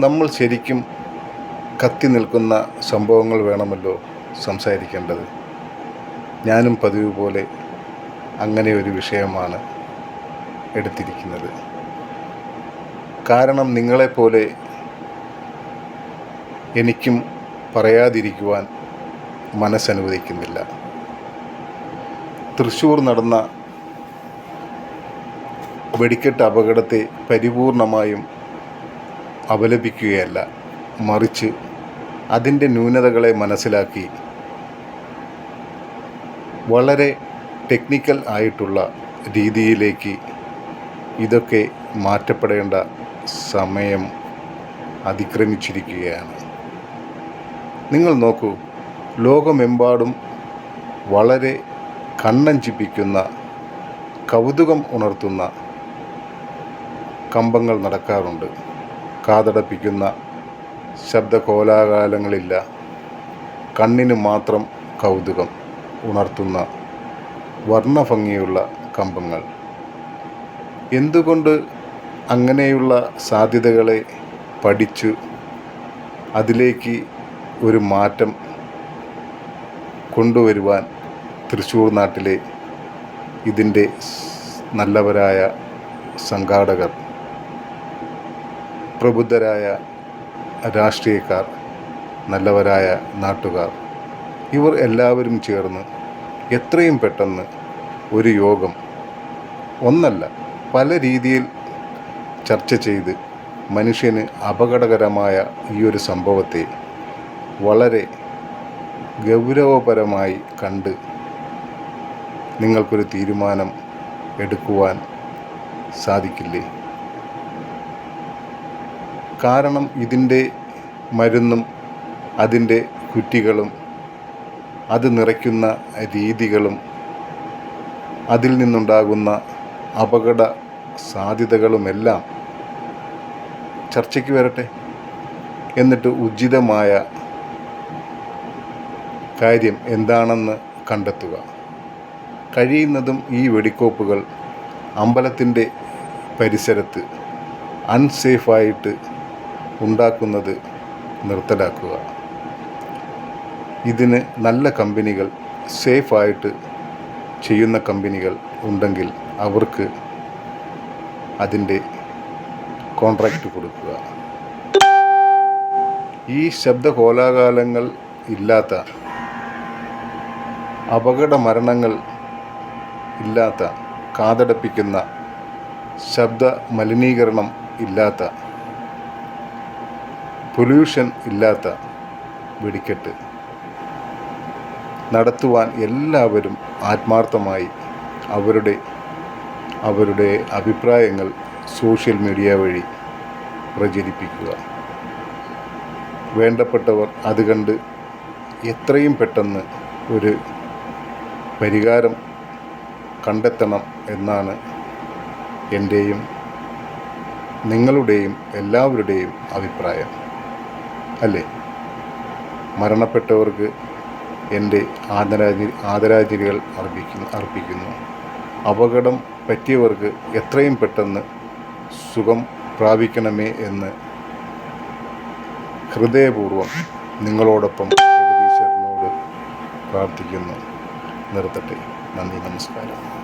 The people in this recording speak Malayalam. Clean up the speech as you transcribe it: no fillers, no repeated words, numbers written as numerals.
നമ്മൾ ശരിക്കും കത്തി നിൽക്കുന്ന സംഭവങ്ങൾ വേണമല്ലോ സംസാരിക്കേണ്ടത്. ഞാനും പതിവ് പോലെ അങ്ങനെ ഒരു വിഷയമാണ് എടുത്തിരിക്കുന്നത്. കാരണം നിങ്ങളെപ്പോലെ എനിക്കും പറയാതിരിക്കുവാൻ മനസ്സനുവദിക്കുന്നില്ല. തൃശ്ശൂർ നടന്ന വെടിക്കെട്ട് അപകടത്തെ പരിപൂർണമായും അപലപിക്കുകയല്ല, മറിച്ച് അതിൻ്റെ ന്യൂനതകളെ മനസ്സിലാക്കി വളരെ ടെക്നിക്കൽ ആയിട്ടുള്ള രീതിയിലേക്ക് ഇതൊക്കെ മാറ്റപ്പെടേണ്ട സമയം അതിക്രമിച്ചിരിക്കുകയാണ്. നിങ്ങൾ നോക്കൂ, ലോകമെമ്പാടും വളരെ കണ്ണഞ്ചിപ്പിക്കുന്ന, കൗതുകം ഉണർത്തുന്ന കമ്പങ്ങൾ നടക്കാറുണ്ട്. കാതടപ്പിക്കുന്ന ശബ്ദകോലാഹലങ്ങളില്ല, കണ്ണിന് മാത്രം കൗതുകം ഉണർത്തുന്ന വർണ്ണഭംഗിയുള്ള കമ്പങ്ങൾ. എന്തുകൊണ്ട് അങ്ങനെയുള്ള സാധ്യതകളെ പഠിച്ചു അതിലേക്ക് ഒരു മാറ്റം കൊണ്ടുവരുവാൻ തൃശ്ശൂർ നാട്ടിലെ ഇതിൻ്റെ നല്ലവരായ സംഘാടകർ, പ്രബുദ്ധരായ രാഷ്ട്രീയക്കാർ, നല്ലവരായ നാട്ടുകാർ, ഇവർ എല്ലാവരും ചേർന്ന് എത്രയും പെട്ടെന്ന് ഒരു യോഗം, ഒന്നല്ല പല രീതിയിൽ ചർച്ച ചെയ്ത് മനുഷ്യന് അപകടകരമായ ഈ ഒരു സംഭവത്തെ വളരെ ഗൗരവപരമായി കണ്ട് നിങ്ങൾക്കൊരു തീരുമാനം എടുക്കുവാൻ സാധിക്കില്ലേ? കാരണം ഇതിൻ്റെ മരുന്നും അതിൻ്റെ കുറ്റികളും അത് നിറയ്ക്കുന്ന രീതികളും അതിൽ നിന്നുണ്ടാകുന്ന അപകട സാധ്യതകളുമെല്ലാം ചർച്ചയ്ക്ക് വരട്ടെ. എന്നിട്ട് ഉചിതമായ കാര്യം എന്താണെന്ന് കണ്ടെത്തുക. കഴിയുന്നതും ഈ വെടിക്കോപ്പുകൾ അമ്പലത്തിൻ്റെ പരിസരത്ത് അൺസേഫായിട്ട് ഉണ്ടാക്കുന്നത് നിർത്തലാക്കുക. ഇതിന് നല്ല കമ്പനികൾ, സേഫായിട്ട് ചെയ്യുന്ന കമ്പനികൾ ഉണ്ടെങ്കിൽ അവർക്ക് അതിൻ്റെ കോൺട്രാക്റ്റ് കൊടുക്കുക. ഈ ശബ്ദ കോലാഹലങ്ങൾ ഇല്ലാത്ത, അപകട മരണങ്ങൾ ഇല്ലാത്ത, കാതടപ്പിക്കുന്ന, ശബ്ദ മലിനീകരണം ഇല്ലാത്ത, പൊല്യൂഷൻ ഇല്ലാത്ത വെടിക്കെട്ട് നടത്തുവാൻ എല്ലാവരും ആത്മാർത്ഥമായി അവരുടെ അഭിപ്രായങ്ങൾ സോഷ്യൽ മീഡിയ വഴി പ്രചരിപ്പിക്കുക. വേണ്ടപ്പെട്ടവർ അത് കണ്ട് എത്രയും പെട്ടെന്ന് ഒരു പരിഹാരം കണ്ടെത്തണം എന്നാണ് എൻ്റെയും നിങ്ങളുടെയും എല്ലാവരുടെയും അഭിപ്രായം, അല്ലേ? മരണപ്പെട്ടവർക്ക് എൻ്റെ ആദരാഞ്ജലികൾ അർപ്പിക്കുന്നു. അപകടം പറ്റിയവർക്ക് എത്രയും പെട്ടെന്ന് സുഖം പ്രാപിക്കണമേ എന്ന് ഹൃദയപൂർവ്വം നിങ്ങളോടൊപ്പം ജഗദീശ്വരനോട് പ്രാർത്ഥിക്കുന്നു. നിർത്തട്ടെ. നന്ദി, നമസ്കാരം.